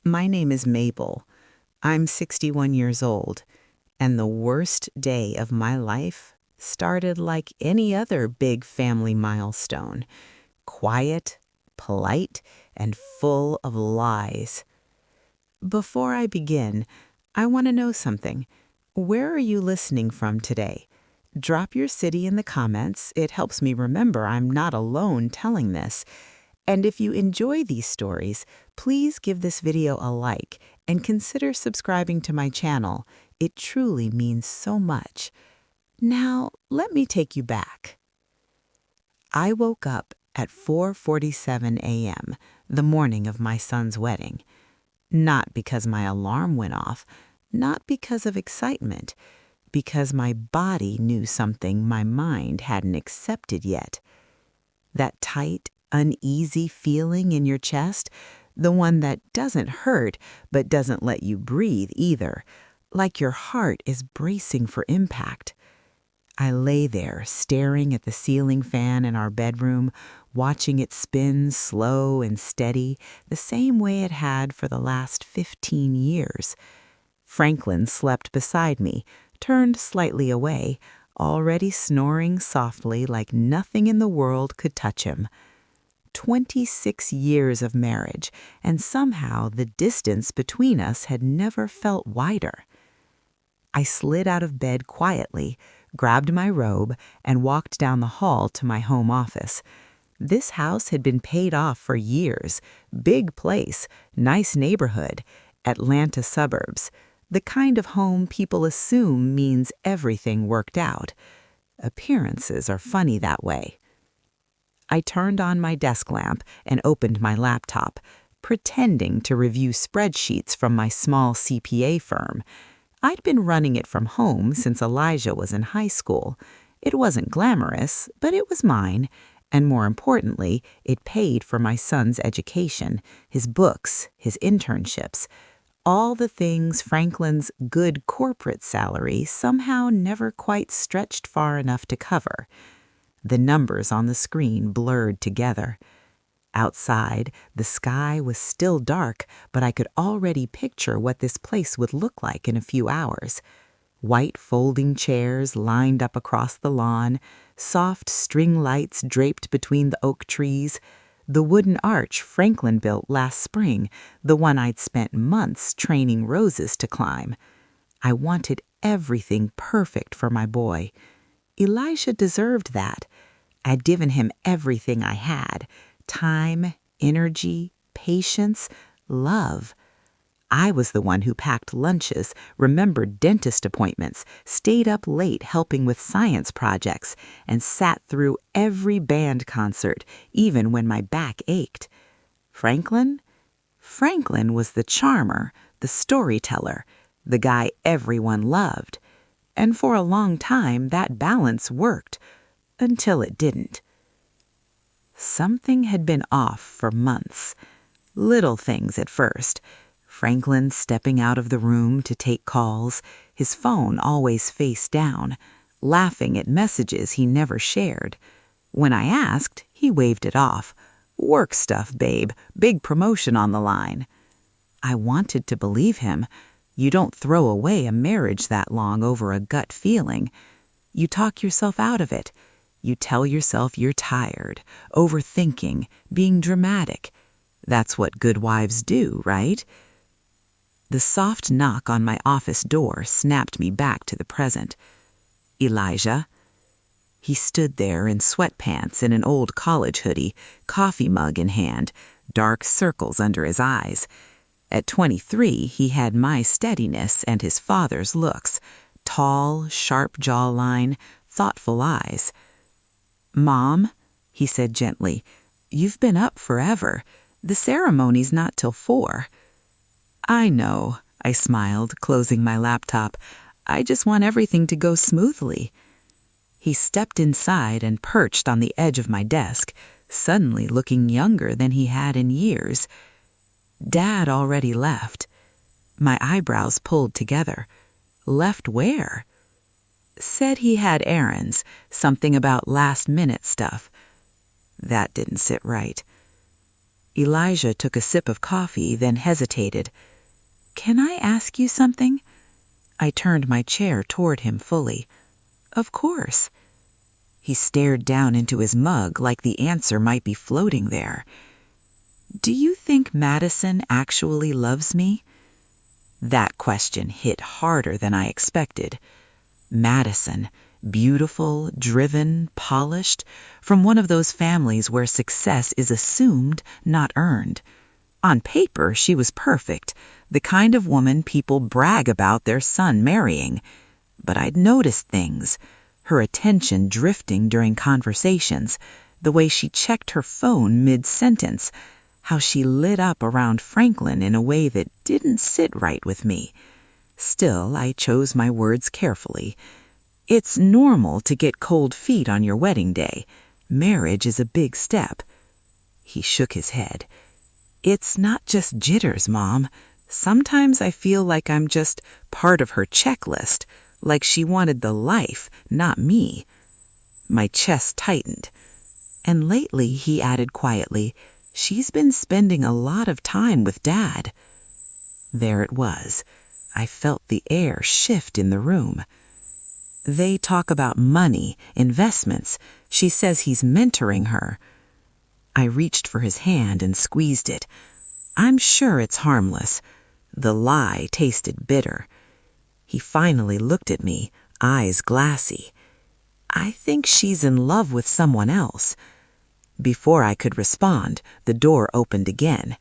My name is Mabel. I'm 61 years old, and the worst day of my life started like any other big family milestone: quiet, polite, and full of lies. Before I begin, I want to know something. Where are you listening from today? Drop your city in the comments. It helps me remember I'm not alone telling this. And if you enjoy these stories, please give this video a like and consider subscribing to my channel. It truly means so much. Now, let me take you back. I woke up at 4:47 a.m., the morning of my son's wedding. Not because my alarm went off, not because of excitement, because my body knew something my mind hadn't accepted yet. That tight, uneasy feeling in your chest, the one that doesn't hurt but doesn't let you breathe either, like your heart is bracing for impact. I lay there staring at the ceiling fan in our bedroom, watching it spin slow and steady, the same way it had for the last 15 years. Franklin slept beside me, turned slightly away, already snoring softly like nothing in the world could touch him. 26 years of marriage, and somehow the distance between us had never felt wider. I slid out of bed quietly, grabbed my robe, and walked down the hall to my home office. This house had been paid off for years. Big place, nice neighborhood, Atlanta suburbs. The kind of home people assume means everything worked out. Appearances are funny that way. I turned on my desk lamp and opened my laptop, pretending to review spreadsheets from my small CPA firm. I'd been running it from home since Elijah was in high school. It wasn't glamorous, but it was mine, and more importantly, it paid for my son's education, his books, his internships, all the things Franklin's good corporate salary somehow never quite stretched far enough to cover. The numbers on the screen blurred together. Outside, the sky was still dark, but I could already picture what this place would look like in a few hours. White folding chairs lined up across the lawn, soft string lights draped between the oak trees, the wooden arch Franklin built last spring, the one I'd spent months training roses to climb. I wanted everything perfect for my boy. Elijah deserved that. I'd given him everything I had: time, energy, patience, love. I was the one who packed lunches, remembered dentist appointments, stayed up late helping with science projects, and sat through every band concert, even when my back ached. Franklin? Franklin was the charmer, the storyteller, the guy everyone loved. And for a long time, that balance worked, until it didn't. Something had been off for months. Little things at first. Franklin stepping out of the room to take calls, his phone always face down, laughing at messages he never shared. When I asked, he waved it off. "Work stuff, babe. Big promotion on the line." I wanted to believe him. You don't throw away a marriage that long over a gut feeling. You talk yourself out of it. You tell yourself you're tired, overthinking, being dramatic. That's what good wives do, right? The soft knock on my office door snapped me back to the present. Elijah. He stood there in sweatpants and an old college hoodie, coffee mug in hand, dark circles under his eyes. At 23, he had my steadiness and his father's looks: tall, sharp jawline, thoughtful eyes. "Mom," he said gently, "you've been up forever. The ceremony's not till 4. "I know," I smiled, closing my laptop. "I just want everything to go smoothly." He stepped inside and perched on the edge of my desk, suddenly looking younger than he had in years. Dad already left. My eyebrows pulled together. Left where? Said he had errands, something about last-minute stuff. That didn't sit right. Elijah took a sip of coffee, then hesitated. "Can I ask you something?" I turned my chair toward him fully. "Of course." He stared down into his mug like the answer might be floating there. "Do you think Madison actually loves me?" That question hit harder than I expected. Madison, beautiful, driven, polished, from one of those families where success is assumed, not earned. On paper, she was perfect, the kind of woman people brag about their son marrying. But I'd noticed things. Her attention drifting during conversations, the way she checked her phone mid-sentence, how she lit up around Franklin in a way that didn't sit right with me. Still, I chose my words carefully. It's normal to get cold feet on your wedding day. Marriage is a big step. He shook his head. "It's not just jitters, Mom. Sometimes I feel like I'm just part of her checklist, like she wanted the life, not me." My chest tightened. "And lately," he added quietly, "she's been spending a lot of time with Dad." There it was. I felt the air shift in the room. "They talk about money, investments. She says he's mentoring her." I reached for his hand and squeezed it. I'm sure it's harmless. The lie tasted bitter. He finally looked at me, eyes glassy. "I think she's in love with someone else." Before I could respond, the door opened again.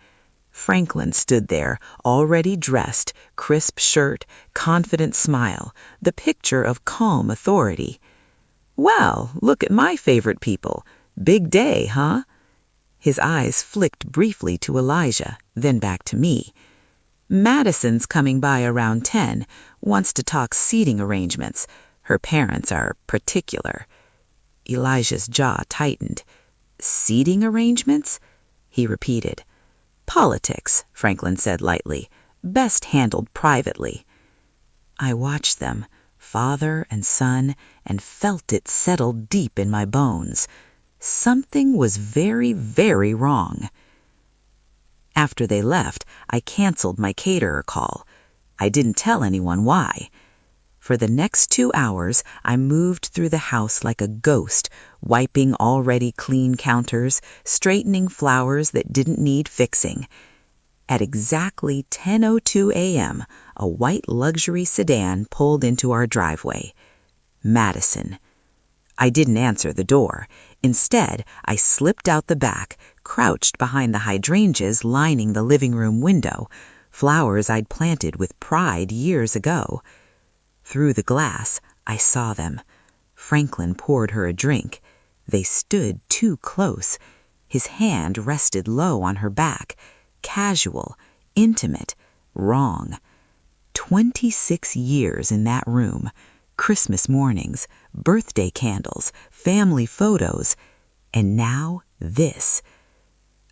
Franklin stood there, already dressed, crisp shirt, confident smile, the picture of calm authority. "Well, look at my favorite people. Big day, huh?" His eyes flicked briefly to Elijah, then back to me. "Madison's coming by around 10, wants to talk seating arrangements. Her parents are particular." Elijah's jaw tightened. "Seating arrangements?" He repeated. "Politics," Franklin said lightly. "Best handled privately." I watched them, father and son, and felt it settle deep in my bones. Something was very, very wrong. After they left, I canceled my caterer call. I didn't tell anyone why. For the next 2 hours, I moved through the house like a ghost, wiping already clean counters, straightening flowers that didn't need fixing. At exactly 10:02 a.m., a white luxury sedan pulled into our driveway. Madison. I didn't answer the door. Instead, I slipped out the back, crouched behind the hydrangeas lining the living room window, flowers I'd planted with pride years ago. Through the glass, I saw them. Franklin poured her a drink. They stood too close. His hand rested low on her back. Casual, intimate, wrong. 26 years in that room. Christmas mornings, birthday candles, family photos, and now this.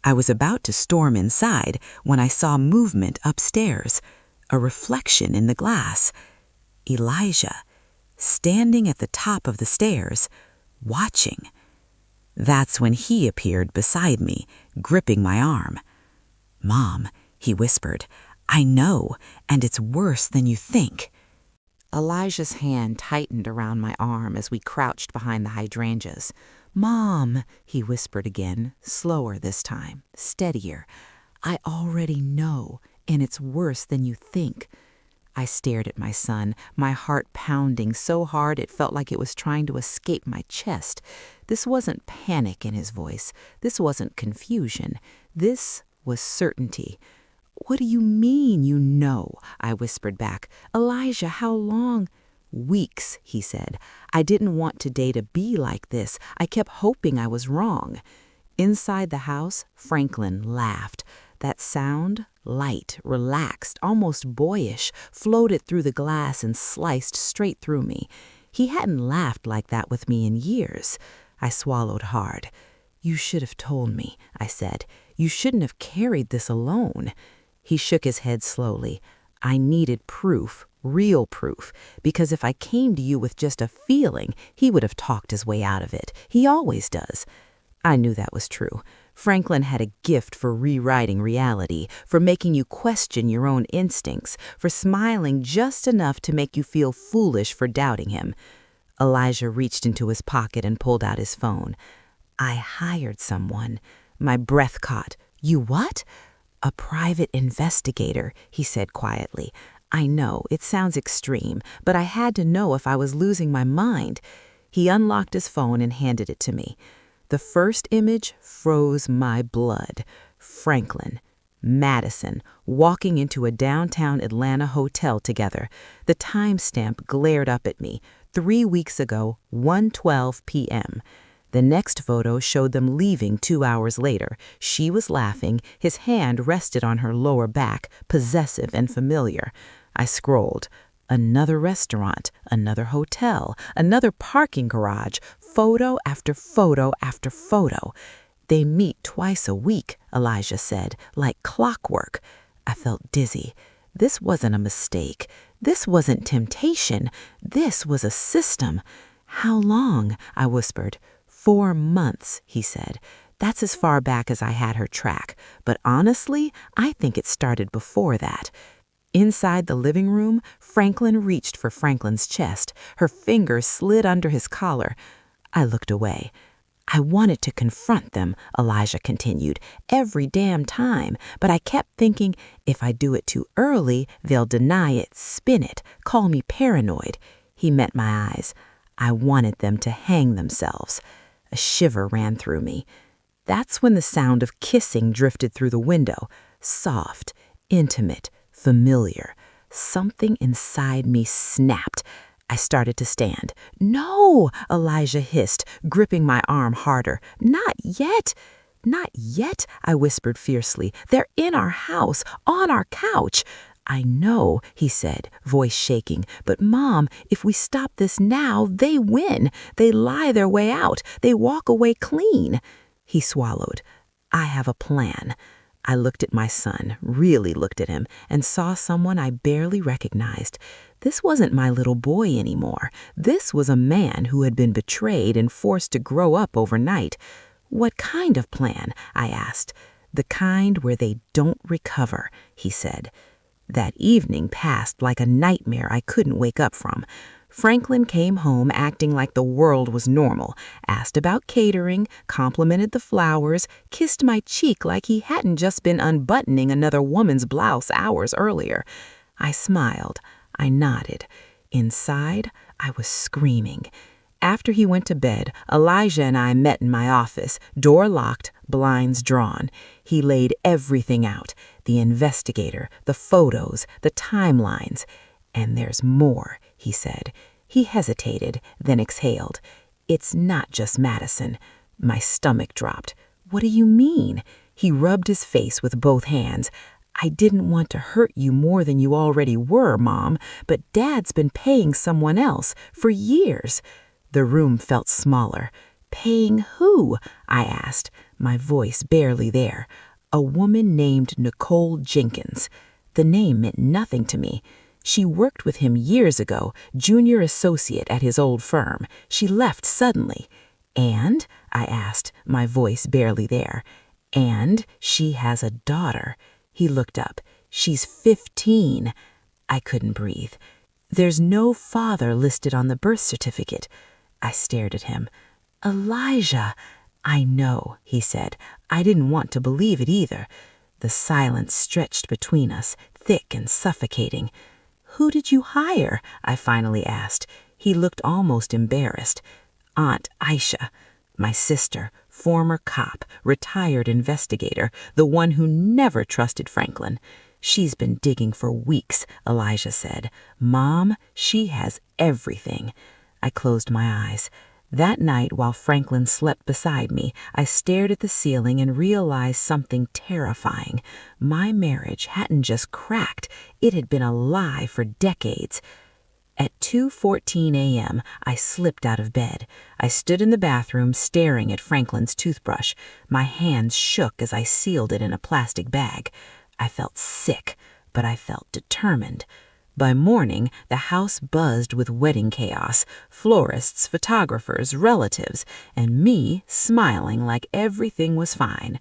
I was about to storm inside when I saw movement upstairs, a reflection in the glass. Elijah, standing at the top of the stairs, watching. That's when he appeared beside me, gripping my arm. "Mom," he whispered, "I know, and it's worse than you think." Elijah's hand tightened around my arm as we crouched behind the hydrangeas. "Mom," he whispered again, slower this time, steadier. "I already know, and it's worse than you think." I stared at my son, my heart pounding so hard it felt like it was trying to escape my chest. This wasn't panic in his voice. This wasn't confusion. This was certainty. "What do you mean, you know?" I whispered back. "Elijah, how long?" "Weeks," he said. "I didn't want today to be like this. I kept hoping I was wrong." Inside the house, Franklin laughed. That sound, light, relaxed, almost boyish, floated through the glass and sliced straight through me. He hadn't laughed like that with me in years. I swallowed hard. "You should have told me," I said. "You shouldn't have carried this alone." He shook his head slowly. "I needed proof, real proof, because if I came to you with just a feeling, he would have talked his way out of it. He always does." I knew that was true. Franklin had a gift for rewriting reality, for making you question your own instincts, for smiling just enough to make you feel foolish for doubting him. Elijah reached into his pocket and pulled out his phone. I hired someone. My breath caught. You what? A private investigator, he said quietly. I know, it sounds extreme, but I had to know if I was losing my mind. He unlocked his phone and handed it to me. The first image froze my blood. Franklin, Madison, walking into a downtown Atlanta hotel together. The timestamp glared up at me. 3 weeks ago, 1:12 p.m. The next photo showed them leaving 2 hours later. She was laughing, his hand rested on her lower back, possessive and familiar. I scrolled. Another restaurant, another hotel, another parking garage, photo after photo after photo. They meet twice a week, Elijah said, like clockwork. I felt dizzy. This wasn't a mistake. This wasn't temptation. This was a system. How long? I whispered. 4 months, he said. That's as far back as I had her track. But honestly, I think it started before that. Inside the living room, Franklin reached for Franklin's chest. Her fingers slid under his collar. I looked away. I wanted to confront them, Elijah continued, every damn time, but I kept thinking, if I do it too early, they'll deny it, spin it, call me paranoid. He met my eyes. I wanted them to hang themselves. A shiver ran through me. That's when the sound of kissing drifted through the window, soft, intimate, familiar. Something inside me snapped. I started to stand. No, Elijah hissed, gripping my arm harder. Not yet. Not yet, I whispered fiercely. They're in our house, on our couch. I know, he said, voice shaking, but Mom, if we stop this now, they win. They lie their way out. They walk away clean. He swallowed. I have a plan. I looked at my son, really looked at him, and saw someone I barely recognized. This wasn't my little boy anymore. This was a man who had been betrayed and forced to grow up overnight. What kind of plan? I asked. The kind where they don't recover, he said. That evening passed like a nightmare I couldn't wake up from. Franklin came home acting like the world was normal, asked about catering, complimented the flowers, kissed my cheek like he hadn't just been unbuttoning another woman's blouse hours earlier. I smiled. I nodded. Inside, I was screaming. After he went to bed, Elijah and I met in my office, door locked, blinds drawn. He laid everything out, the investigator, the photos, the timelines. And there's more, he said. He hesitated, then exhaled. It's not just Madison. My stomach dropped. What do you mean? He rubbed his face with both hands. I didn't want to hurt you more than you already were, Mom, but Dad's been paying someone else for years. The room felt smaller. Paying who? I asked, my voice barely there. A woman named Nicole Jenkins. The name meant nothing to me. She worked with him years ago, junior associate at his old firm. She left suddenly. And? I asked, my voice barely there. And she has a daughter. He looked up. She's 15. I couldn't breathe. There's no father listed on the birth certificate. I stared at him. Elijah. I know, he said. I didn't want to believe it either. The silence stretched between us, thick and suffocating. Who did you hire? I finally asked. He looked almost embarrassed. Aunt Aisha, my sister, former cop, retired investigator, the one who never trusted Franklin. She's been digging for weeks, Elijah said. Mom, she has everything. I closed my eyes. That night, while Franklin slept beside me, I stared at the ceiling and realized something terrifying. My marriage hadn't just cracked, it had been a lie for decades. At 2:14 a.m., I slipped out of bed. I stood in the bathroom staring at Franklin's toothbrush. My hands shook as I sealed it in a plastic bag. I felt sick, but I felt determined. By morning, the house buzzed with wedding chaos, florists, photographers, relatives, and me smiling like everything was fine.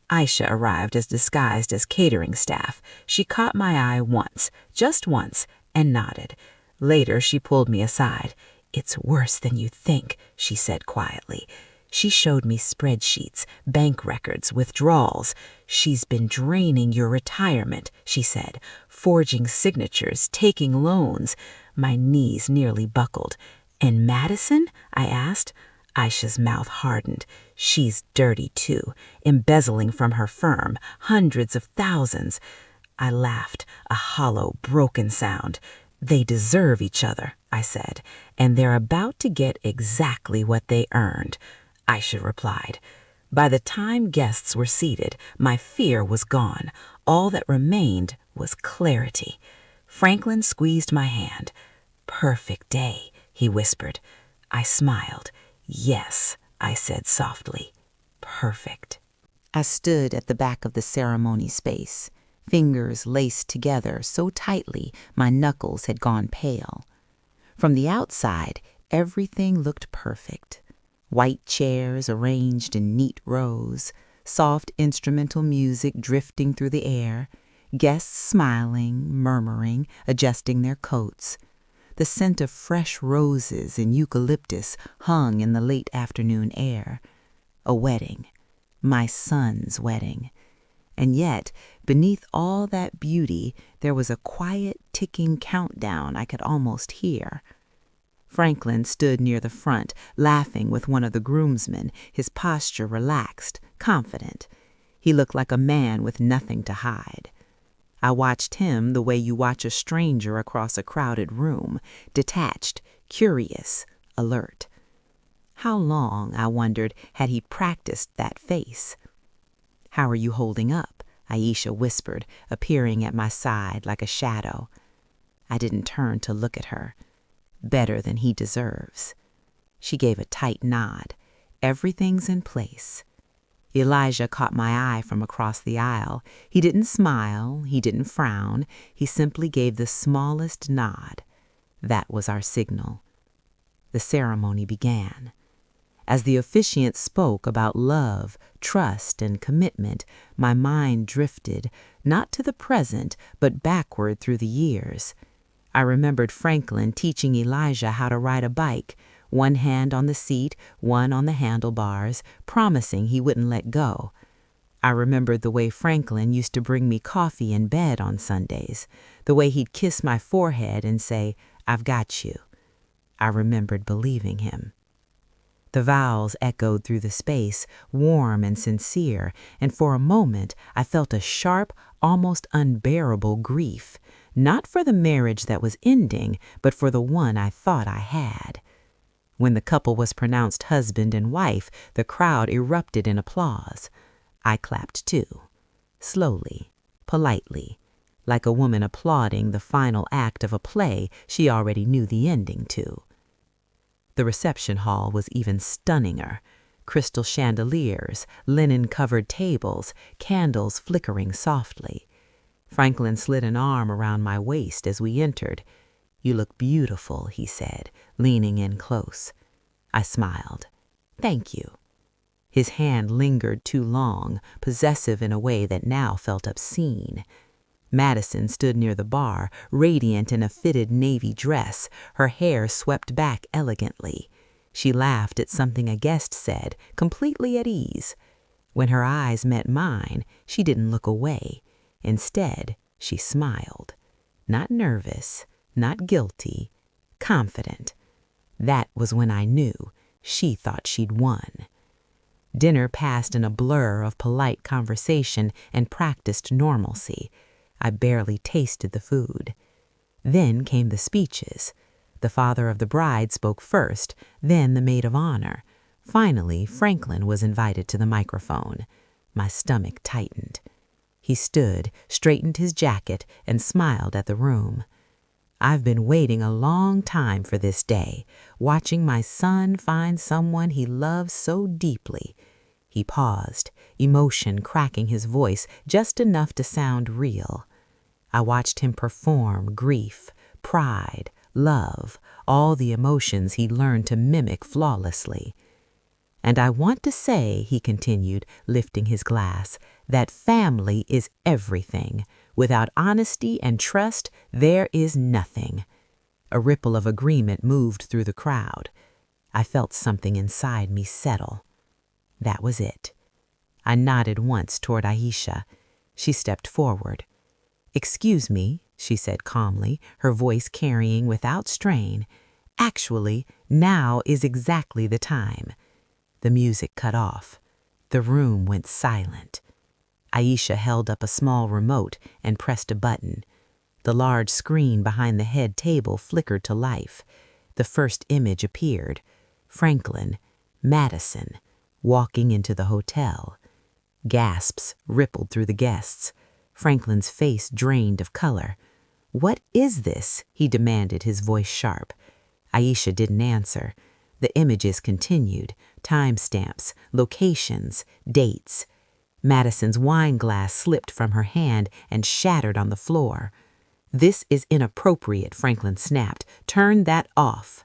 Aisha arrived as disguised as catering staff. She caught my eye once, just once, and nodded. Later, she pulled me aside. "It's worse than you think," she said quietly. She showed me spreadsheets, bank records, withdrawals. "She's been draining your retirement," she said, "forging signatures, taking loans." My knees nearly buckled. "And Madison?" I asked. Aisha's mouth hardened. "She's dirty too, embezzling from her firm, hundreds of thousands." I laughed, a hollow, broken sound. "They deserve each other," I said, "and they're about to get exactly what they earned," Aisha replied. By the time guests were seated, my fear was gone. All that remained was clarity. Franklin squeezed my hand. "Perfect day," he whispered. I smiled. "Yes," I said softly. "Perfect." I stood at the back of the ceremony space, fingers laced together so tightly my knuckles had gone pale. From the outside, everything looked perfect. White chairs arranged in neat rows, soft instrumental music drifting through the air, guests smiling, murmuring, adjusting their coats. The scent of fresh roses and eucalyptus hung in the late afternoon air. A wedding, my son's wedding. And yet, beneath all that beauty, there was a quiet, ticking countdown I could almost hear. Franklin stood near the front, laughing with one of the groomsmen, his posture relaxed, confident. He looked like a man with nothing to hide. I watched him the way you watch a stranger across a crowded room, detached, curious, alert. How long, I wondered, had he practiced that face? "How are you holding up?" Aisha whispered, appearing at my side like a shadow. I didn't turn to look at her. "Better than he deserves." She gave a tight nod. "Everything's in place." Elijah caught my eye from across the aisle. He didn't smile, he didn't frown, he simply gave the smallest nod. That was our signal. The ceremony began. As the officiant spoke about love, trust, and commitment, my mind drifted, not to the present, but backward through the years. I remembered Franklin teaching Elijah how to ride a bike, one hand on the seat, one on the handlebars, promising he wouldn't let go. I remembered the way Franklin used to bring me coffee in bed on Sundays, the way he'd kiss my forehead and say, "I've got you." I remembered believing him. The vows echoed through the space, warm and sincere, and for a moment I felt a sharp, almost unbearable grief, not for the marriage that was ending, but for the one I thought I had. When the couple was pronounced husband and wife, the crowd erupted in applause. I clapped too, slowly, politely, like a woman applauding the final act of a play she already knew the ending to. The reception hall was even stunninger. Crystal chandeliers, linen-covered tables, candles flickering softly. Franklin slid an arm around my waist as we entered. "You look beautiful," he said, leaning in close. I smiled. "Thank you." His hand lingered too long, possessive in a way that now felt obscene. Madison stood near the bar, radiant in a fitted navy dress, her hair swept back elegantly. She laughed at something a guest said, completely at ease. When her eyes met mine, she didn't look away. Instead, she smiled. Not nervous, not guilty, confident. That was when I knew she thought she'd won. Dinner passed in a blur of polite conversation and practiced normalcy. I barely tasted the food. Then came the speeches. The father of the bride spoke first, then the maid of honor. Finally, Franklin was invited to the microphone. My stomach tightened. He stood, straightened his jacket, and smiled at the room. "I've been waiting a long time for this day, watching my son find someone he loves so deeply." He paused, emotion cracking his voice just enough to sound real. I watched him perform grief, pride, love, all the emotions he learned to mimic flawlessly. "And I want to say," he continued, lifting his glass, "that family is everything. Without honesty and trust, there is nothing." A ripple of agreement moved through the crowd. I felt something inside me settle. That was it. I nodded once toward Aisha. She stepped forward. "Excuse me," she said calmly, her voice carrying without strain. "Actually, now is exactly the time." The music cut off. The room went silent. Aisha held up a small remote and pressed a button. The large screen behind the head table flickered to life. The first image appeared. Franklin, Madison, walking into the hotel. Gasps rippled through the guests. Franklin's face drained of color. "What is this?" he demanded, his voice sharp. Aisha didn't answer. The images continued. Timestamps, locations, dates. Madison's wine glass slipped from her hand and shattered on the floor. "This is inappropriate," Franklin snapped. "Turn that off."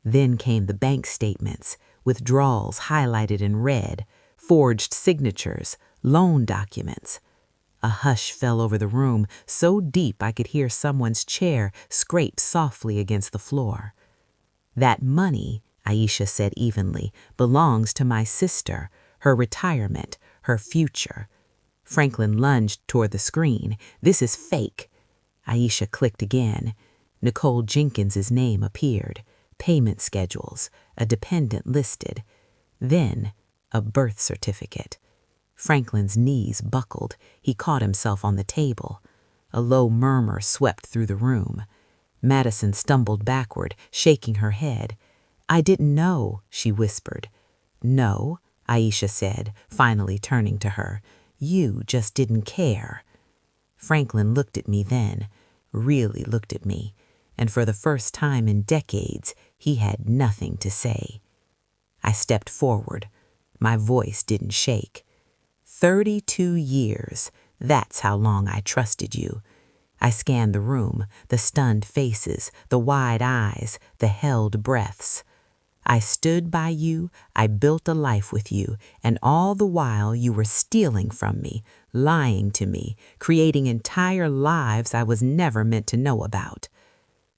Then came the bank statements, withdrawals highlighted in red, forged signatures, loan documents. A hush fell over the room, so deep I could hear someone's chair scrape softly against the floor. "That money," Aisha said evenly, "belongs to my sister, her retirement, her future." Franklin lunged toward the screen. "This is fake." Aisha clicked again. Nicole Jenkins's name appeared. Payment schedules, a dependent listed. Then a birth certificate. Franklin's knees buckled. He caught himself on the table. A low murmur swept through the room. Madison stumbled backward, shaking her head. "I didn't know," she whispered. "No," Aisha said, finally turning to her. "You just didn't care." Franklin looked at me then, really looked at me, and for the first time in decades, he had nothing to say. I stepped forward. My voice didn't shake. 32 years, that's how long I trusted you." I scanned the room, the stunned faces, the wide eyes, the held breaths. "I stood by you, I built a life with you, and all the while you were stealing from me, lying to me, creating entire lives I was never meant to know about."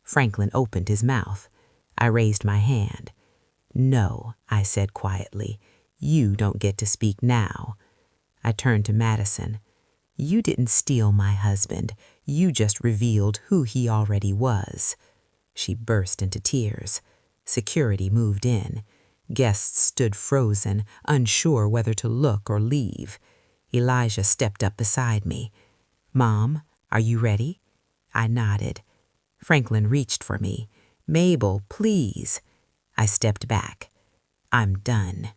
Franklin opened his mouth. I raised my hand. "No," I said quietly, "you don't get to speak now." I turned to Madison. "You didn't steal my husband. You just revealed who he already was." She burst into tears. Security moved in. Guests stood frozen, unsure whether to look or leave. Elijah stepped up beside me. "Mom, are you ready?" I nodded. Franklin reached for me. "Mabel, please." I stepped back. "I'm done."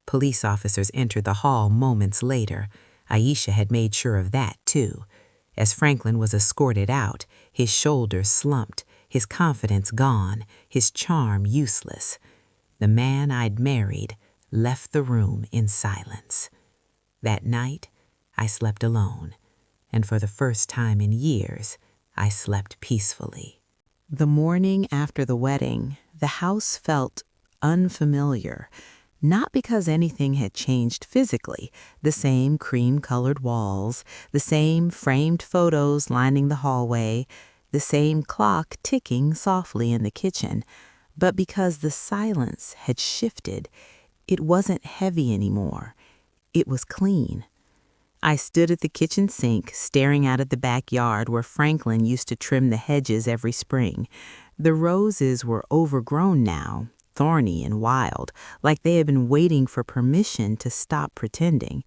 Police officers entered the hall moments later. Aisha had made sure of that, too. As Franklin was escorted out, his shoulders slumped, his confidence gone, his charm useless. The man I'd married left the room in silence. That night, I slept alone, and for the first time in years, I slept peacefully. The morning after the wedding, the house felt unfamiliar. Not because anything had changed physically, the same cream-colored walls, the same framed photos lining the hallway, the same clock ticking softly in the kitchen, but because the silence had shifted. It wasn't heavy anymore. It was clean. I stood at the kitchen sink, staring out at the backyard where Franklin used to trim the hedges every spring. The roses were overgrown now, thorny and wild, like they had been waiting for permission to stop pretending.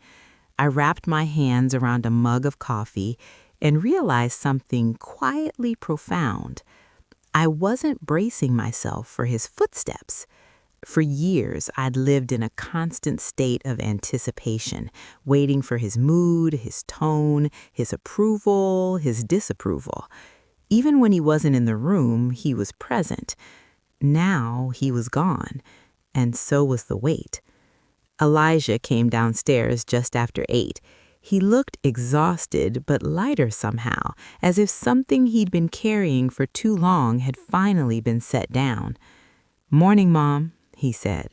I wrapped my hands around a mug of coffee and realized something quietly profound. I wasn't bracing myself for his footsteps. For years, I'd lived in a constant state of anticipation, waiting for his mood, his tone, his approval, his disapproval. Even when he wasn't in the room, he was present. Now he was gone, and so was the wait. Elijah came downstairs just after 8. He looked exhausted but lighter somehow, as if something he'd been carrying for too long had finally been set down. "Morning, Mom," he said.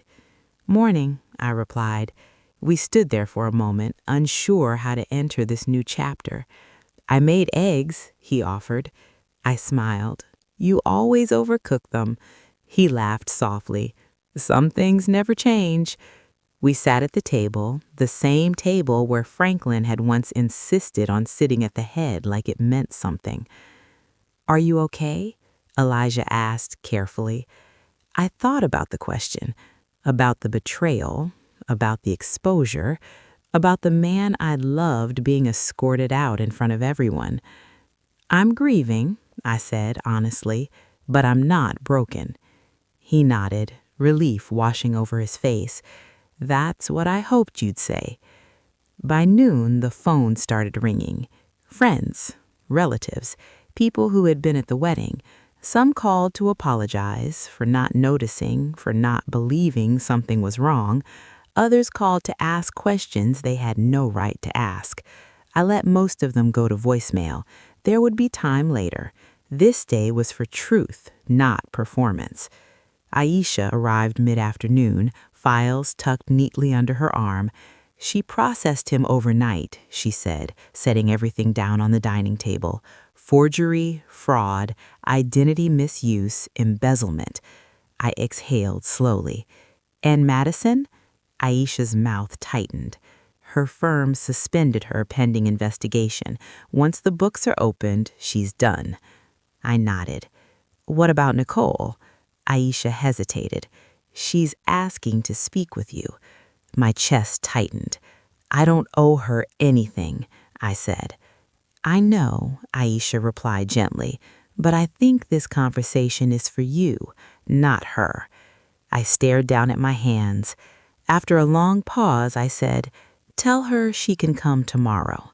"Morning," I replied. We stood there for a moment, unsure how to enter this new chapter. "I made eggs," he offered. I smiled. "You always overcook them." He laughed softly. "Some things never change." We sat at the table, the same table where Franklin had once insisted on sitting at the head like it meant something. "Are you okay?" Elijah asked carefully. I thought about the question, about the betrayal, about the exposure, about the man I'd loved being escorted out in front of everyone. "I'm grieving," I said honestly, "but I'm not broken." He nodded, relief washing over his face. "That's what I hoped you'd say." By noon, the phone started ringing. Friends, relatives, people who had been at the wedding. Some called to apologize for not noticing, for not believing something was wrong. Others called to ask questions they had no right to ask. I let most of them go to voicemail. There would be time later. This day was for truth, not performance. Aisha arrived mid-afternoon, files tucked neatly under her arm. She processed him overnight, she said, setting everything down on the dining table. Forgery, fraud, identity misuse, embezzlement. I exhaled slowly. "And Madison?" Aisha's mouth tightened. "Her firm suspended her pending investigation. Once the books are opened, she's done." I nodded. "What about Nicole?" Aisha hesitated. "She's asking to speak with you." My chest tightened. "I don't owe her anything," I said. "I know," Aisha replied gently, "but I think this conversation is for you, not her." I stared down at my hands. After a long pause, I said, "Tell her she can come tomorrow."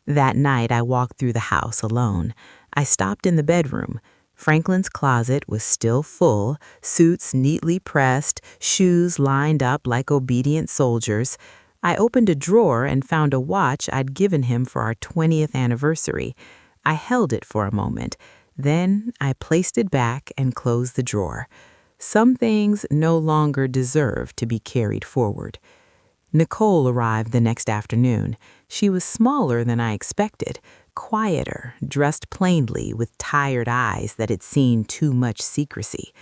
That night, I walked through the house alone. I stopped in the bedroom. Franklin's closet was still full, suits neatly pressed, shoes lined up like obedient soldiers. I opened a drawer and found a watch I'd given him for our 20th anniversary. I held it for a moment. Then I placed it back and closed the drawer. Some things no longer deserve to be carried forward. Nicole arrived the next afternoon. She was smaller than I expected, quieter, dressed plainly with tired eyes that had seen too much secrecy.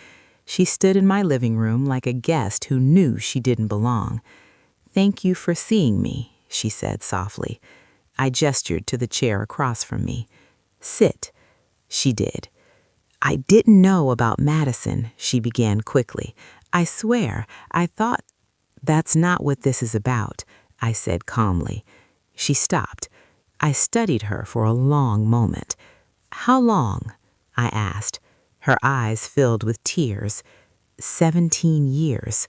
She stood in my living room like a guest who knew she didn't belong. "Thank you for seeing me," she said softly. I gestured to the chair across from me. "Sit." She did. "I didn't know about Madison," she began quickly. "I swear, I thought—" "That's not what this is about," I said calmly. She stopped. I studied her for a long moment. "How long?" I asked. Her eyes filled with tears. 17 years.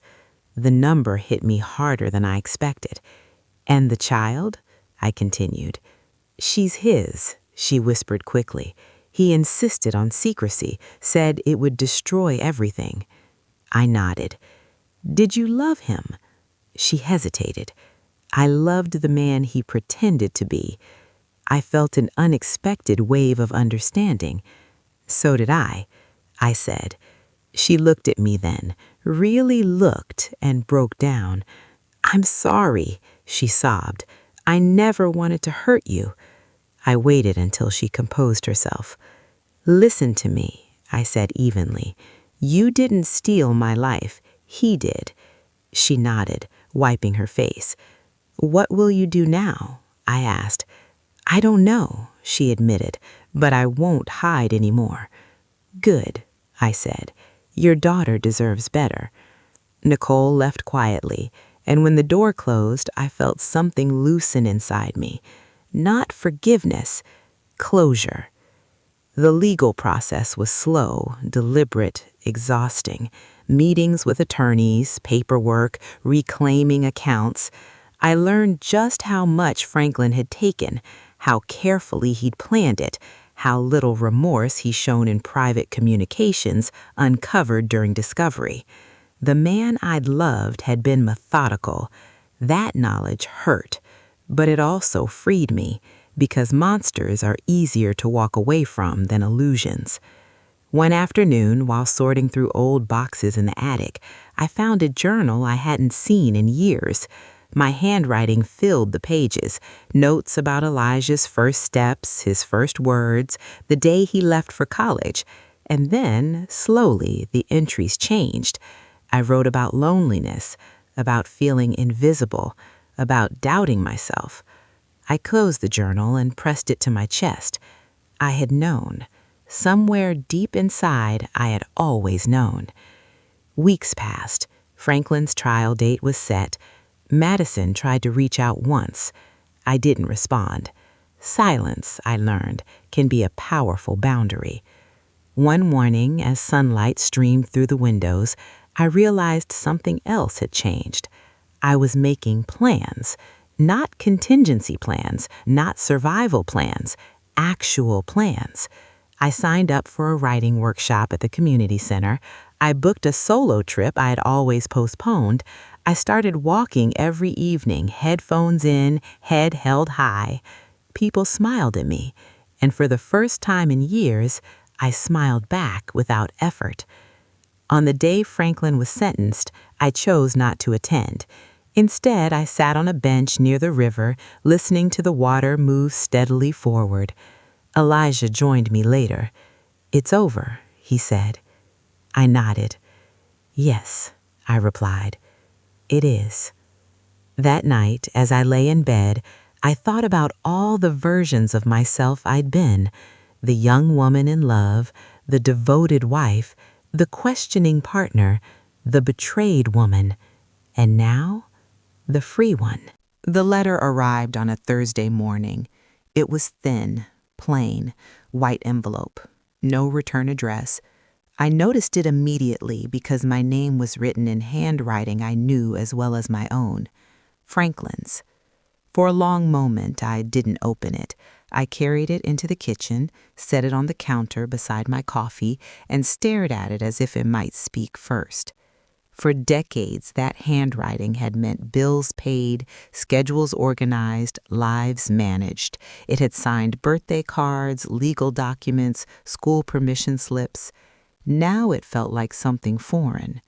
The number hit me harder than I expected. "And the child?" I continued. "She's his," she whispered quickly. "He insisted on secrecy, said it would destroy everything." I nodded. "Did you love him?" She hesitated. "I loved the man he pretended to be." I felt an unexpected wave of understanding. "So did I said. She looked at me then, really looked, and broke down. "I'm sorry," she sobbed. "I never wanted to hurt you." I waited until she composed herself. "Listen to me," I said evenly. "You didn't steal my life. He did." She nodded, wiping her face. "What will you do now?" I asked. "I don't know," she admitted, "but I won't hide anymore." "Good," I said. "Your daughter deserves better." Nicole left quietly, and when the door closed, I felt something loosen inside me. Not forgiveness, closure. The legal process was slow, deliberate, exhausting. Meetings with attorneys, paperwork, reclaiming accounts. I learned just how much Franklin had taken, how carefully he'd planned it, how little remorse he's shown in private communications uncovered during discovery. The man I'd loved had been methodical. That knowledge hurt. But it also freed me because monsters are easier to walk away from than illusions. One afternoon, while sorting through old boxes in the attic, I found a journal I hadn't seen in years. My handwriting filled the pages, notes about Elijah's first steps, his first words, the day he left for college. And then, slowly, the entries changed. I wrote about loneliness, about feeling invisible, about doubting myself. I closed the journal and pressed it to my chest. I had known. Somewhere deep inside, I had always known. Weeks passed. Franklin's trial date was set. Madison tried to reach out once. I didn't respond. Silence, I learned, can be a powerful boundary. One morning, as sunlight streamed through the windows, I realized something else had changed. I was making plans. Not contingency plans, not survival plans, actual plans. I signed up for a writing workshop at the community center. I booked a solo trip I had always postponed. I started walking every evening, headphones in, head held high. People smiled at me, and for the first time in years, I smiled back without effort. On the day Franklin was sentenced, I chose not to attend. Instead, I sat on a bench near the river, listening to the water move steadily forward. Elijah joined me later. "It's over," he said. I nodded. "Yes," I replied. "It is." That night, as I lay in bed, I thought about all the versions of myself I'd been: the young woman in love, the devoted wife, the questioning partner, the betrayed woman, and now, the free one. The letter arrived on a Thursday morning. It was thin, plain, white envelope, no return address. I noticed it immediately because my name was written in handwriting I knew as well as my own, Franklin's. For a long moment, I didn't open it. I carried it into the kitchen, set it on the counter beside my coffee, and stared at it as if it might speak first. For decades, that handwriting had meant bills paid, schedules organized, lives managed. It had signed birthday cards, legal documents, school permission slips. Now it felt like something foreign.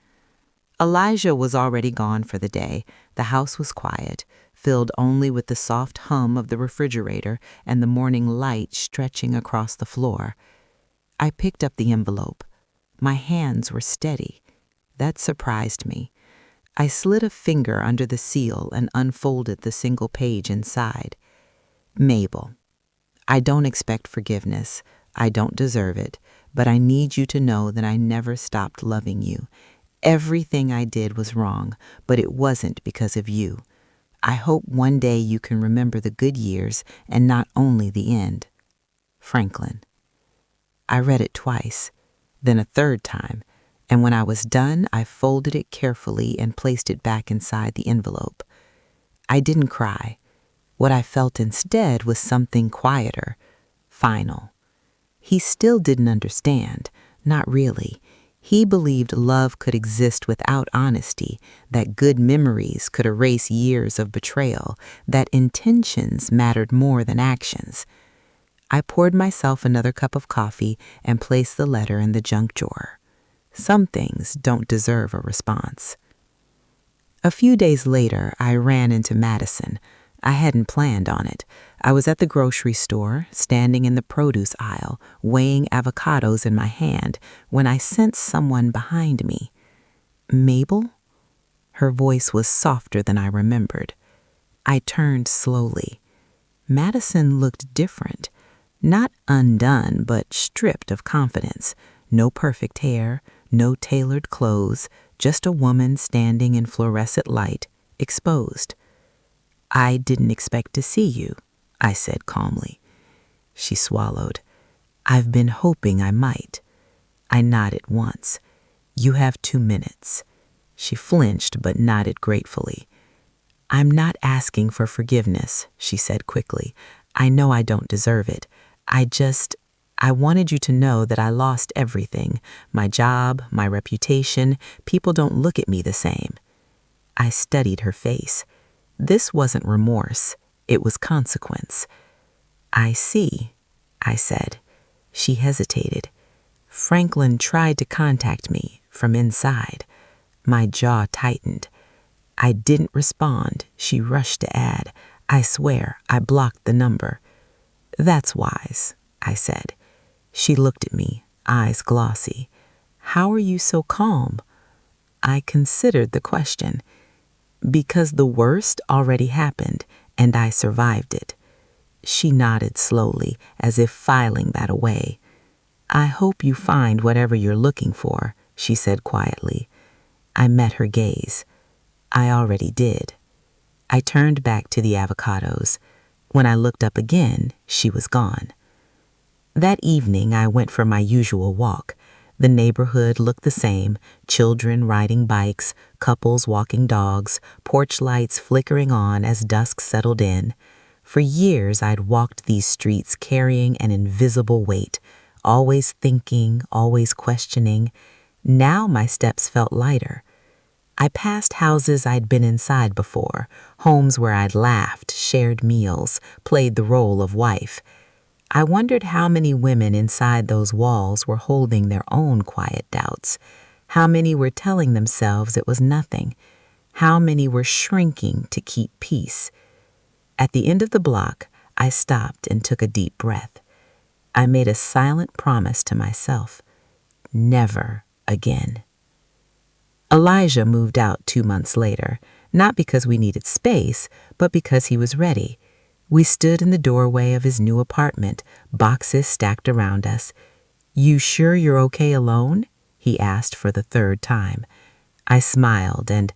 Elijah was already gone for the day. The house was quiet, filled only with the soft hum of the refrigerator and the morning light stretching across the floor. I picked up the envelope. My hands were steady. That surprised me. I slid a finger under the seal and unfolded the single page inside. Mabel, I don't expect forgiveness. I don't deserve it, but I need you to know that I never stopped loving you. Everything I did was wrong, but it wasn't because of you. I hope one day you can remember the good years and not only the end. Franklin. I read it twice, then a third time, and when I was done, I folded it carefully and placed it back inside the envelope. I didn't cry. What I felt instead was something quieter, final. He still didn't understand, not really. He believed love could exist without honesty, that good memories could erase years of betrayal, that intentions mattered more than actions. I poured myself another cup of coffee and placed the letter in the junk drawer. Some things don't deserve a response. A few days later, I ran into Madison. I hadn't planned on it. I was at the grocery store, standing in the produce aisle, weighing avocados in my hand, when I sensed someone behind me. Mabel? Her voice was softer than I remembered. I turned slowly. Madison looked different. Not undone, but stripped of confidence. No perfect hair, no tailored clothes, just a woman standing in fluorescent light, exposed. I didn't expect to see you, I said calmly. She swallowed. I've been hoping I might. I nodded once. You have 2 minutes. She flinched but nodded gratefully. I'm not asking for forgiveness, she said quickly. I know I don't deserve it. I wanted you to know that I lost everything. My job, my reputation. People don't look at me the same. I studied her face. This wasn't remorse. It was consequence. I see, I said. She hesitated. Franklin tried to contact me from inside. My jaw tightened. I didn't respond. She rushed to add, I swear I blocked the number. That's wise, I said. She looked at me, eyes glossy. How are you so calm? I considered the question. Because the worst already happened, and I survived it. She nodded slowly, as if filing that away. I hope you find whatever you're looking for, she said quietly. I met her gaze. I already did. I turned back to the avocados. When I looked up again, she was gone. That evening, I went for my usual walk. The neighborhood looked the same, children riding bikes, couples walking dogs, porch lights flickering on as dusk settled in. For years, I'd walked these streets carrying an invisible weight, always thinking, always questioning. Now my steps felt lighter. I passed houses I'd been inside before, homes where I'd laughed, shared meals, played the role of wife. I wondered how many women inside those walls were holding their own quiet doubts, how many were telling themselves it was nothing, how many were shrinking to keep peace. At the end of the block, I stopped and took a deep breath. I made a silent promise to myself, never again. Elijah moved out 2 months later, not because we needed space, but because he was ready. We stood in the doorway of his new apartment, boxes stacked around us. You sure you're okay alone? He asked for the 3rd time. I smiled and,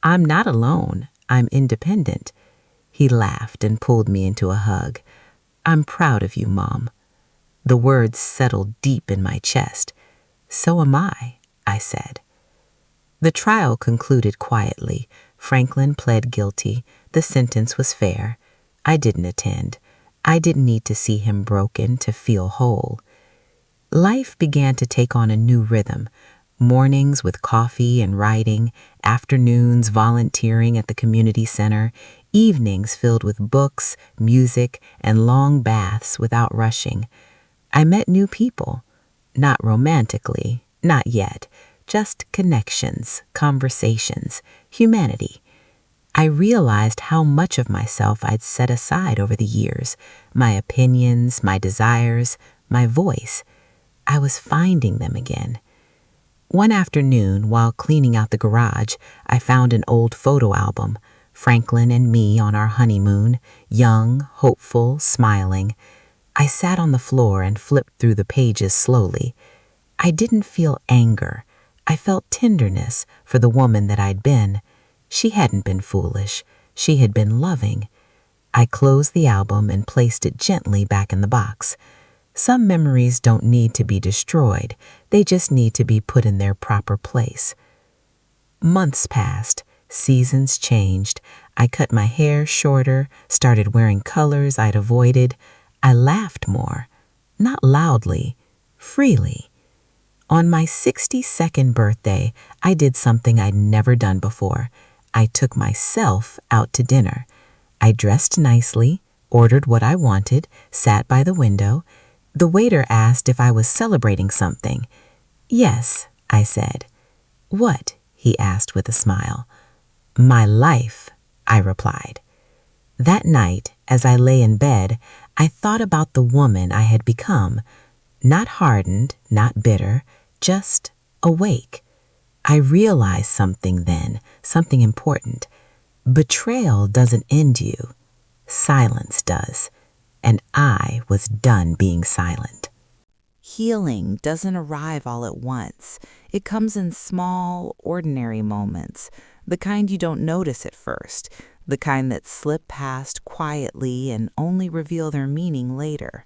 I'm not alone, I'm independent. He laughed and pulled me into a hug. I'm proud of you, Mom. The words settled deep in my chest. So am I said. The trial concluded quietly. Franklin pled guilty. The sentence was fair. I didn't attend. I didn't need to see him broken to feel whole. Life began to take on a new rhythm. Mornings with coffee and writing, afternoons volunteering at the community center, evenings filled with books, music, and long baths without rushing. I met new people. Not romantically, not yet. Just connections, conversations, humanity. I realized how much of myself I'd set aside over the years, my opinions, my desires, my voice. I was finding them again. One afternoon, while cleaning out the garage, I found an old photo album, Franklin and me on our honeymoon, young, hopeful, smiling. I sat on the floor and flipped through the pages slowly. I didn't feel anger. I felt tenderness for the woman that I'd been. She hadn't been foolish. She had been loving. I closed the album and placed it gently back in the box. Some memories don't need to be destroyed. They just need to be put in their proper place. Months passed. Seasons changed. I cut my hair shorter, started wearing colors I'd avoided. I laughed more. Not loudly, freely. On my 62nd birthday, I did something I'd never done before. I took myself out to dinner. I dressed nicely, ordered what I wanted, sat by the window. The waiter asked if I was celebrating something. Yes, I said. What? He asked with a smile. My life, I replied. That night, as I lay in bed, I thought about the woman I had become. Not hardened, not bitter, just awake. I realized something then, something important. Betrayal doesn't end you. Silence does. And I was done being silent. Healing doesn't arrive all at once. It comes in small, ordinary moments, the kind you don't notice at first, the kind that slip past quietly and only reveal their meaning later.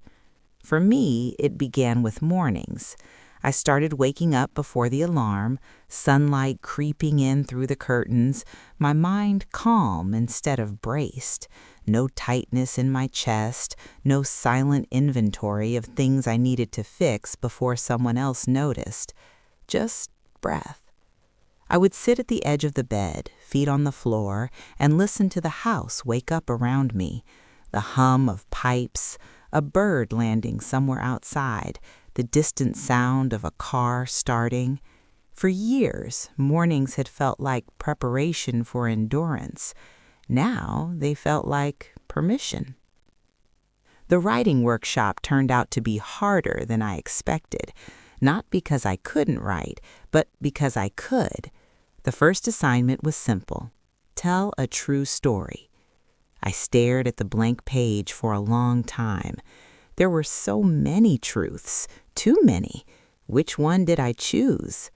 For me, it began with mornings. I started waking up before the alarm, sunlight creeping in through the curtains, my mind calm instead of braced, no tightness in my chest, no silent inventory of things I needed to fix before someone else noticed, just breath. I would sit at the edge of the bed, feet on the floor, and listen to the house wake up around me. the hum of pipes, a bird landing somewhere outside, the distant sound of a car starting. For years, mornings had felt like preparation for endurance. Now they felt like permission. The writing workshop turned out to be harder than I expected, not because I couldn't write, but because I could. The first assignment was simple: tell a true story. I stared at the blank page for a long time. There were so many truths, too many. Which one did I choose?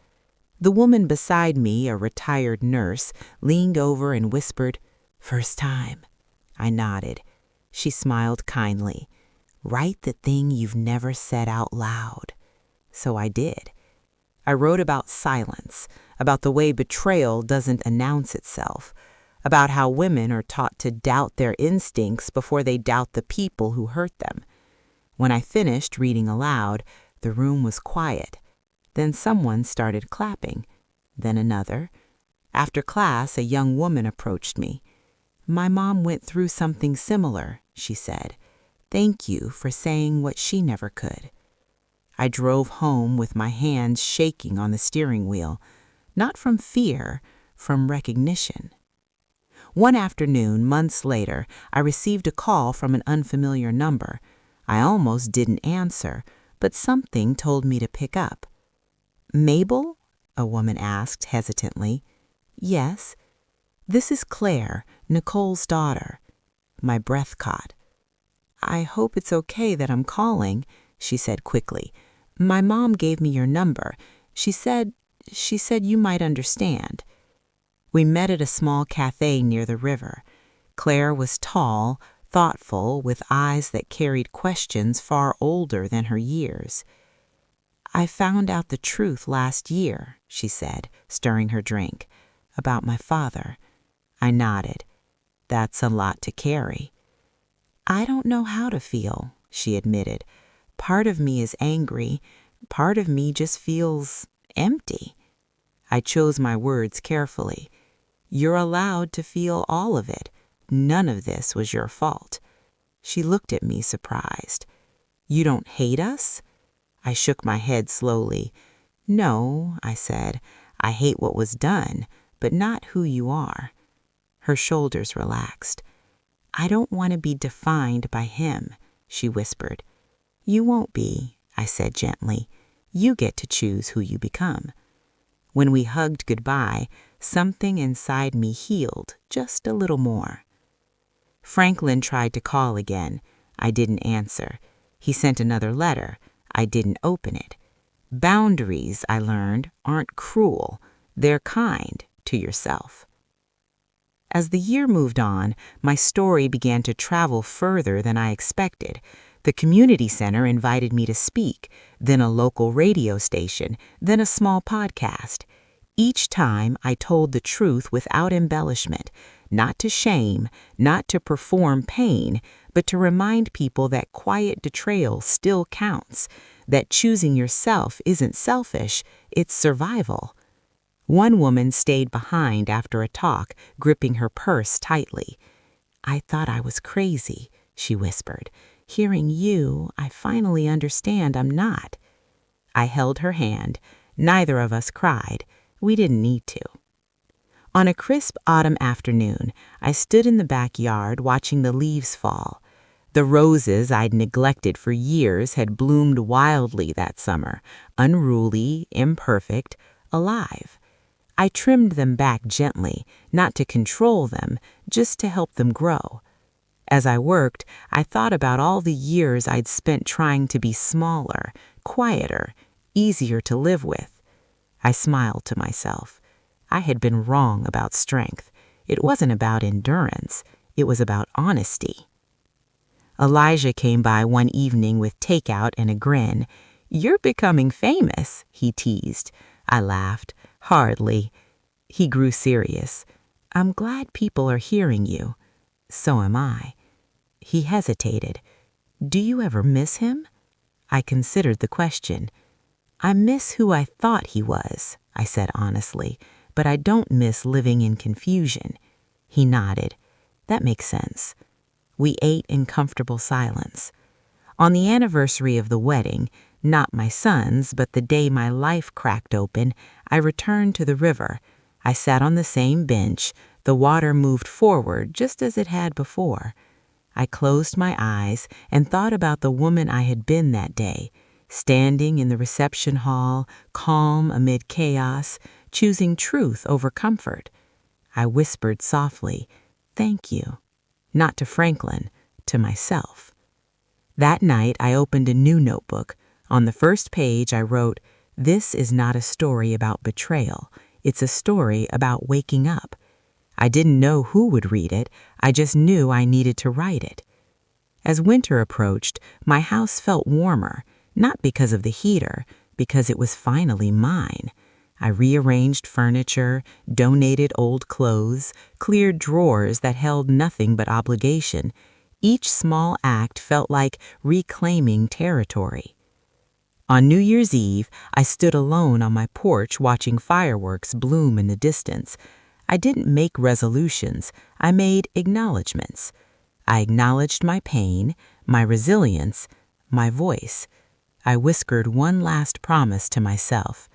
The woman beside me, a retired nurse, leaned over and whispered, "First time." I nodded. She smiled kindly. "Write the thing you've never said out loud." So I did. I wrote about silence, about the way betrayal doesn't announce itself, about how women are taught to doubt their instincts before they doubt the people who hurt them. When I finished reading aloud, the room was quiet. Then someone started clapping, then another. After class, a young woman approached me. "My mom went through something similar," she said. "Thank you for saying what she never could." I drove home with my hands shaking on the steering wheel, not from fear, from recognition. One afternoon, months later, I received a call from an unfamiliar number. I almost didn't answer, but something told me to pick up. "Mabel?" a woman asked hesitantly. "Yes." "This is Claire, Nicole's daughter." My breath caught. "I hope it's okay that I'm calling," she said quickly. "My mom gave me your number. She said you might understand." We met at a small cafe near the river. Claire was tall, thoughtful, with eyes that carried questions far older than her years. "I found out the truth last year," she said, stirring her drink, "about my father." I nodded. "That's a lot to carry." "I don't know how to feel," she admitted. "Part of me is angry. Part of me just feels empty." I chose my words carefully. "You're allowed to feel all of it. None of this was your fault." She looked at me surprised. "You don't hate us?" I shook my head slowly. "No," I said. "I hate what was done, but not who you are." Her shoulders relaxed. "I don't want to be defined by him," she whispered. "You won't be," I said gently. "You get to choose who you become." When we hugged goodbye, something inside me healed just a little more. Franklin tried to call again. I didn't answer. He sent another letter. I didn't open it. Boundaries, I learned, aren't cruel. They're kind to yourself. As the year moved on, my story began to travel further than I expected. The community center invited me to speak, then a local radio station, then a small podcast. Each time I told the truth without embellishment, not to shame, not to perform pain, but to remind people that quiet betrayal still counts, that choosing yourself isn't selfish, it's survival. One woman stayed behind after a talk, gripping her purse tightly. "I thought I was crazy," she whispered. "Hearing you, I finally understand I'm not." I held her hand. Neither of us cried. We didn't need to. On a crisp autumn afternoon, I stood in the backyard watching the leaves fall. The roses I'd neglected for years had bloomed wildly that summer, unruly, imperfect, alive. I trimmed them back gently, not to control them, just to help them grow. As I worked, I thought about all the years I'd spent trying to be smaller, quieter, easier to live with. I smiled to myself. I had been wrong about strength. It wasn't about endurance. It was about honesty. Elijah came by one evening with takeout and a grin. "You're becoming famous," he teased. I laughed. "Hardly." He grew serious. "I'm glad people are hearing you." "So am I." He hesitated. "Do you ever miss him?" I considered the question. "I miss who I thought he was," I said honestly, "but I don't miss living in confusion." He nodded. "That makes sense." We ate in comfortable silence. On the anniversary of the wedding, not my son's, but the day my life cracked open, I returned to the river. I sat on the same bench. The water moved forward just as it had before. I closed my eyes and thought about the woman I had been that day, standing in the reception hall, calm amid chaos, choosing truth over comfort. I whispered softly, "Thank you," not to Franklin, to myself. That night, I opened a new notebook. On the first page, I wrote, "This is not a story about betrayal. It's a story about waking up." I didn't know who would read it. I just knew I needed to write it. As winter approached, my house felt warmer, not because of the heater, because it was finally mine. I rearranged furniture, donated old clothes, cleared drawers that held nothing but obligation. Each small act felt like reclaiming territory. On New Year's Eve, I stood alone on my porch watching fireworks bloom in the distance. I didn't make resolutions, I made acknowledgments. I acknowledged my pain, my resilience, my voice. I whispered one last promise to myself: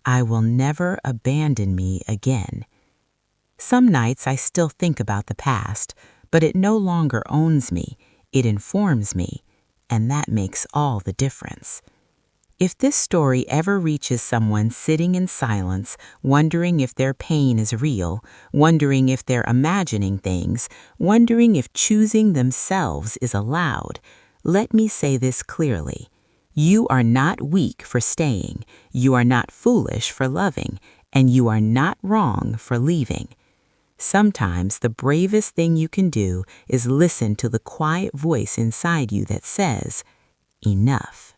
I will never abandon me again. Some nights I still think about the past, but it no longer owns me, it informs me, and that makes all the difference. If this story ever reaches someone sitting in silence, wondering if their pain is real, wondering if they're imagining things, wondering if choosing themselves is allowed, let me say this clearly. You are not weak for staying, you are not foolish for loving, and you are not wrong for leaving. Sometimes the bravest thing you can do is listen to the quiet voice inside you that says, "Enough."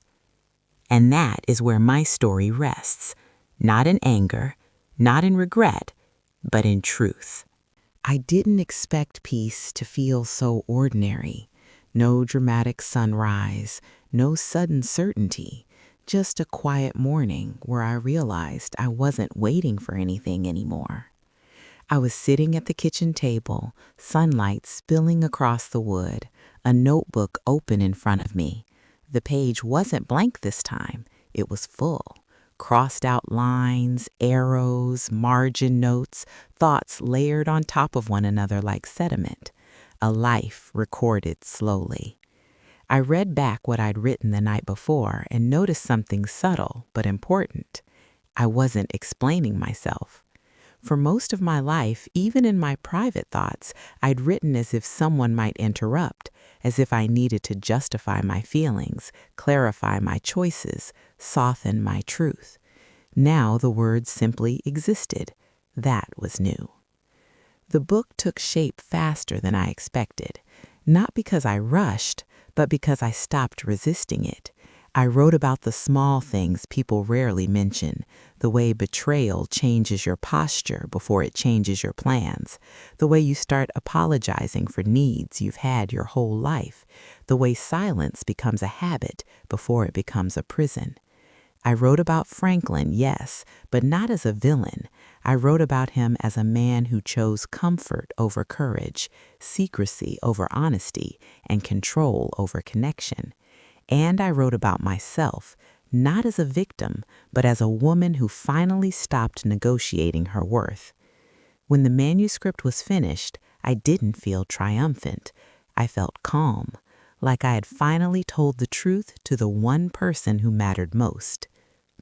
And that is where my story rests, not in anger, not in regret, but in truth. I didn't expect peace to feel so ordinary. No dramatic sunrise, no sudden certainty, just a quiet morning where I realized I wasn't waiting for anything anymore. I was sitting at the kitchen table, sunlight spilling across the wood, a notebook open in front of me. The page wasn't blank this time, it was full. Crossed out lines, arrows, margin notes, thoughts layered on top of one another like sediment. A life recorded slowly. I read back what I'd written the night before and noticed something subtle but important. I wasn't explaining myself. For most of my life, even in my private thoughts, I'd written as if someone might interrupt, as if I needed to justify my feelings, clarify my choices, soften my truth. Now the words simply existed. That was new. The book took shape faster than I expected, not because I rushed, but because I stopped resisting it. I wrote about the small things people rarely mention, the way betrayal changes your posture before it changes your plans, the way you start apologizing for needs you've had your whole life, the way silence becomes a habit before it becomes a prison. I wrote about Franklin, yes, but not as a villain. I wrote about him as a man who chose comfort over courage, secrecy over honesty, and control over connection. And I wrote about myself, not as a victim, but as a woman who finally stopped negotiating her worth. When the manuscript was finished, I didn't feel triumphant. I felt calm, like I had finally told the truth to the one person who mattered most,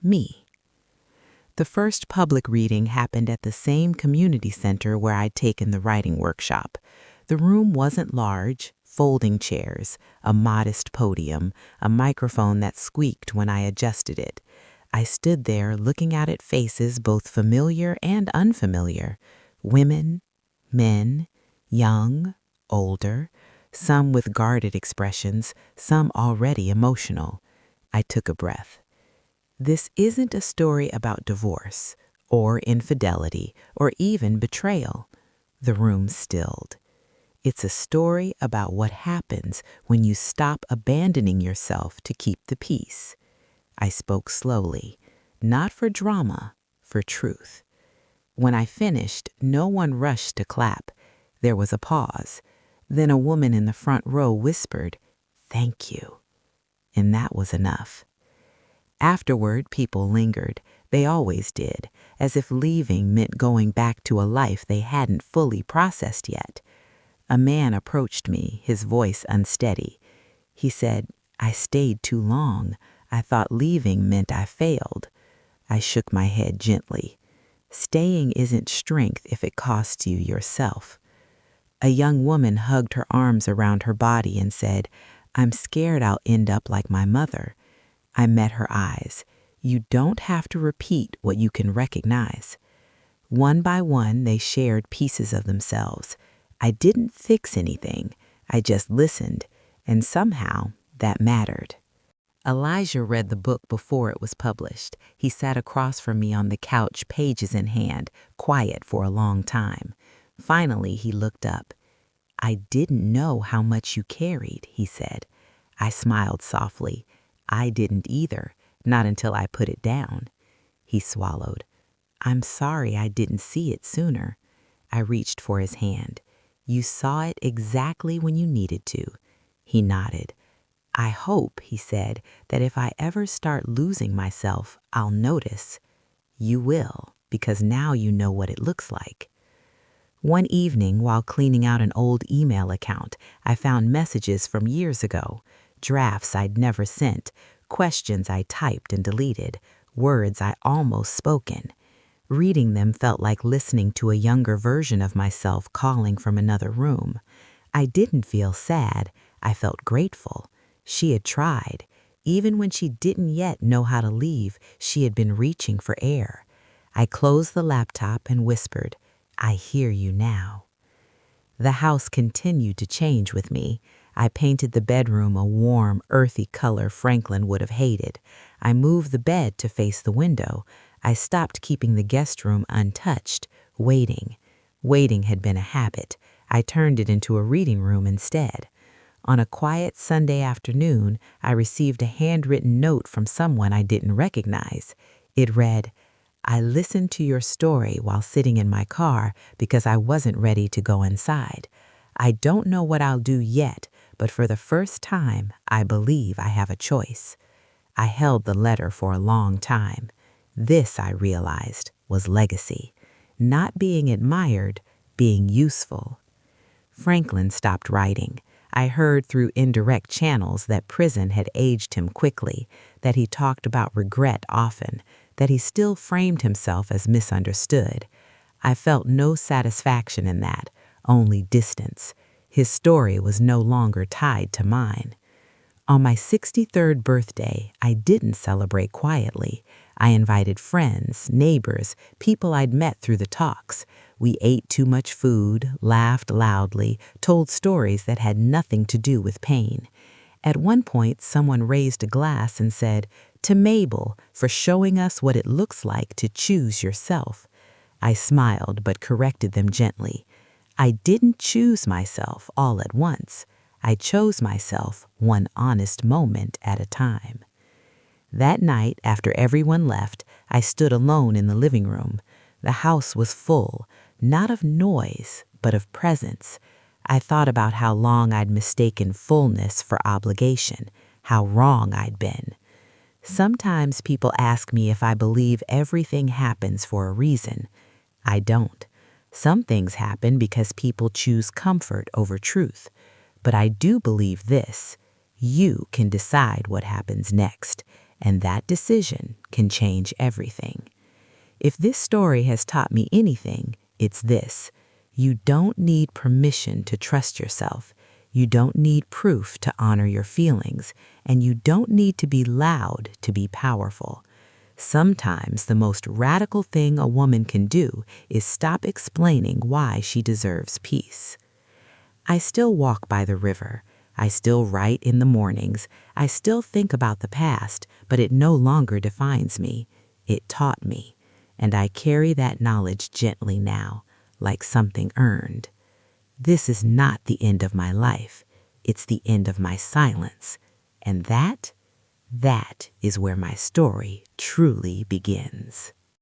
me. The first public reading happened at the same community center where I'd taken the writing workshop. The room wasn't large. Folding chairs, a modest podium, a microphone that squeaked when I adjusted it. I stood there looking out at faces both familiar and unfamiliar, women, men, young, older, some with guarded expressions, some already emotional. I took a breath. This isn't a story about divorce, or infidelity, or even betrayal. The room stilled. It's a story about what happens when you stop abandoning yourself to keep the peace. I spoke slowly, not for drama, for truth. When I finished, no one rushed to clap. There was a pause. Then a woman in the front row whispered, "Thank you." And that was enough. Afterward, people lingered. They always did, as if leaving meant going back to a life they hadn't fully processed yet. A man approached me, his voice unsteady. He said, "I stayed too long. I thought leaving meant I failed." I shook my head gently. Staying isn't strength if it costs you yourself. A young woman hugged her arms around her body and said, "I'm scared I'll end up like my mother." I met her eyes. You don't have to repeat what you can recognize. One by one, they shared pieces of themselves. I didn't fix anything. I just listened, and somehow that mattered. Elijah read the book before it was published. He sat across from me on the couch, pages in hand, quiet for a long time. Finally, he looked up. "I didn't know how much you carried," he said. I smiled softly. "I didn't either, not until I put it down." He swallowed. "I'm sorry I didn't see it sooner." I reached for his hand. "You saw it exactly when you needed to." He nodded. "I hope," he said, "that if I ever start losing myself, I'll notice." "You will, because now you know what it looks like." One evening, while cleaning out an old email account, I found messages from years ago, drafts I'd never sent, questions I typed and deleted, words I almost spoken. Reading them felt like listening to a younger version of myself calling from another room. I didn't feel sad. I felt grateful. She had tried. Even when she didn't yet know how to leave, she had been reaching for air. I closed the laptop and whispered, "I hear you now." The house continued to change with me. I painted the bedroom a warm, earthy color Franklin would have hated. I moved the bed to face the window. I stopped keeping the guest room untouched, waiting. Waiting had been a habit. I turned it into a reading room instead. On a quiet Sunday afternoon, I received a handwritten note from someone I didn't recognize. It read, "I listened to your story while sitting in my car because I wasn't ready to go inside. I don't know what I'll do yet, but for the first time, I believe I have a choice." I held the letter for a long time. This, I realized, was legacy. Not being admired, being useful. Franklin stopped writing. I heard through indirect channels that prison had aged him quickly, that he talked about regret often, that he still framed himself as misunderstood. I felt no satisfaction in that, only distance. His story was no longer tied to mine. On my 63rd birthday, I didn't celebrate quietly. I invited friends, neighbors, people I'd met through the talks. We ate too much food, laughed loudly, told stories that had nothing to do with pain. At one point, someone raised a glass and said, "To Mabel, for showing us what it looks like to choose yourself." I smiled but corrected them gently. I didn't choose myself all at once. I chose myself one honest moment at a time. That night, after everyone left, I stood alone in the living room. The house was full, not of noise, but of presence. I thought about how long I'd mistaken fullness for obligation, how wrong I'd been. Sometimes people ask me if I believe everything happens for a reason. I don't. Some things happen because people choose comfort over truth. But I do believe this: you can decide what happens next, and that decision can change everything. If this story has taught me anything, it's this: you don't need permission to trust yourself. You don't need proof to honor your feelings, and you don't need to be loud to be powerful. Sometimes the most radical thing a woman can do is stop explaining why she deserves peace. I still walk by the river. I still write in the mornings. I still think about the past, but it no longer defines me. It taught me, and I carry that knowledge gently now, like something earned. This is not the end of my life. It's the end of my silence. And that is where my story truly begins.